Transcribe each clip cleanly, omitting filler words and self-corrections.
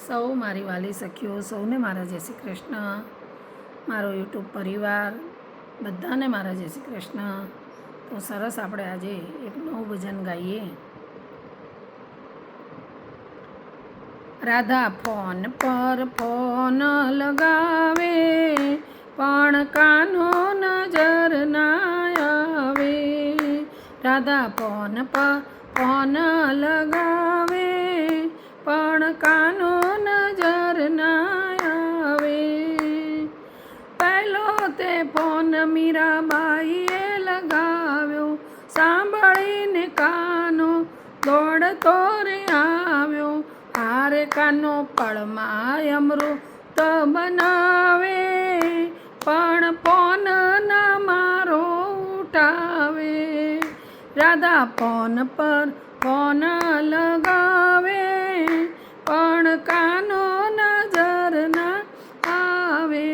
સૌ મારી વાલી સખીઓ સૌને મારા જય શ્રી કૃષ્ણ. મારો યુટ્યુબ પરિવાર બધાને મારા જય શ્રી કૃષ્ણ. તો સરસ આપણે આજે એક નવું ભજન ગાઈએ. રાધા ફોન પર ફોન લગાવે પણ કાનો નજર ના આવે. રાધા ફોન પર ફોન લગાવે પણ કાનો નજર ના આવે. પહેલો તે ફોન મીરાબાઈએ લગાવ્યો, સાંભળીને કાનો દોડતો રે આવ્યો. હારે કાનો પળમાં અમૃત બનાવે પણ ફોન ના મારો ઉઠાવે. રાધા ફોન પર ફોન લગાવે પણ કાનો નજર ના આવે.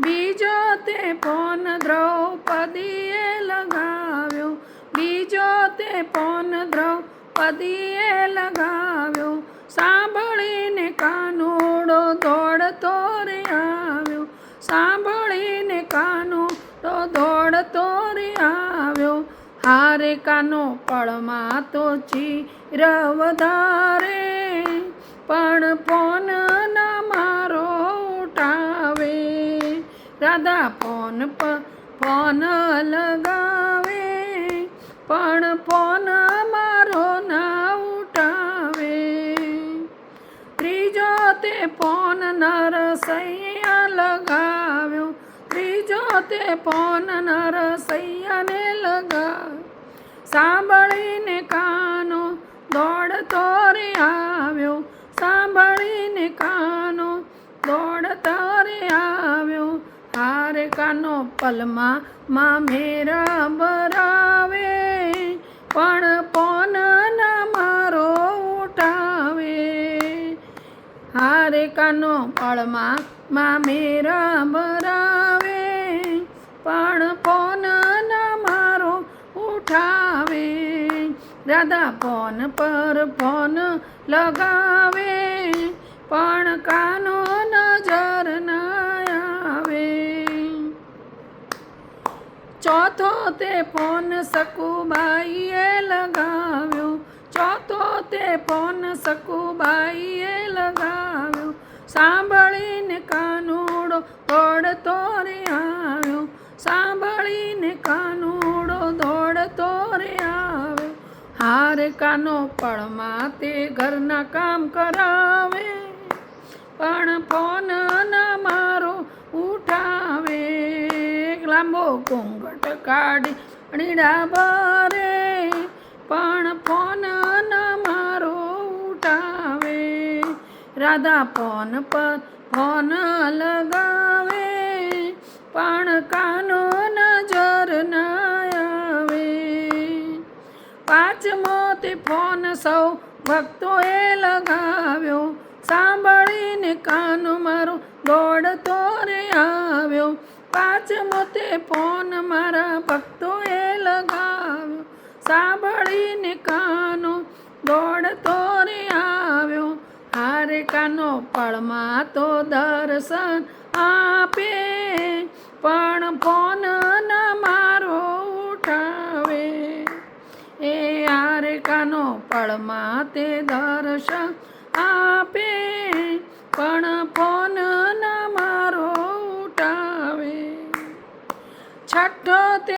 બીજો તે ફોન દ્રૌપદીએ લગાવ્યો, બીજો તે ફોન દ્રૌપદીએ લગાવ્યો. સાંભળીને કાનુડો દોડતો રે આવ્યો, સાંભળીને કાનુડો દોડતો રે આવ્યો. હારે કાનો પળમાં તો ચીર વધારે પણ ફોન ના મારો ઉઠાવે. રાધા ફોન પર ફોન લગાવે પણ ફોન મારો ના ઉઠાવે. ત્રીજો તે ફોન નરસૈયા લગાવ્યો, ત્રીજો તે ફોન નરસૈયાને લગાવ્યો. સાંભળીને કાનો દોડતો રે આવ્યો, સાંભળીને કાનો દોડતો રે આવ્યો. હારે કાનો પલમાં મેરા ભરાવે પણ ફોન ના મારો ઉઠાવે. હારે કાનો પળમાં મેરા ભરાવે પણ ફોન ના મારો ઉઠાવે. રાધા ફોન પર ફોન લગાવે પણ કાનો નજર ના આવે. ચોથો તે ફોન સકુબાઈએ લગાવ્યો, ચોથો તે ફોન સકુબાઈએ લગાવ્યો. સાંભળીને કાનુડો દોડતો રે આવ્યો, સાંભળીને કાનુડો દોડતો રે આવ્યો. હારે કાનો પળમાં તે ઘરના કામ કરાવે પણ ફોન ના મારો ઉઠાવે. લાંબો ઘૂંઘટ કાઢી અણીડા ભરે પણ ફોન ના મારો ઉઠાવે. રાધા ફોન પર ફોન લગાવે પણ કાનો નજર ના આવે. પાંચમો તે ફોન સૌ ભક્તોએ લગાવ્યો, સાંભળીને કાનો મારો દોડતો રે આવ્યો. પાંચમો તે ફોન મારા ભક્તોએ લગાવ્યો, સાંભળીને કાનો દોડતો રે આવ્યો. હારે કાનો પળમાં તો દર્શન આપે પણ ફોન ના મારો ઉઠાવે. એ હારે કાનો પળમાં તે દર્શન આપે પણ ફોન ના મારો ઉઠાવે. છઠ્ઠો તે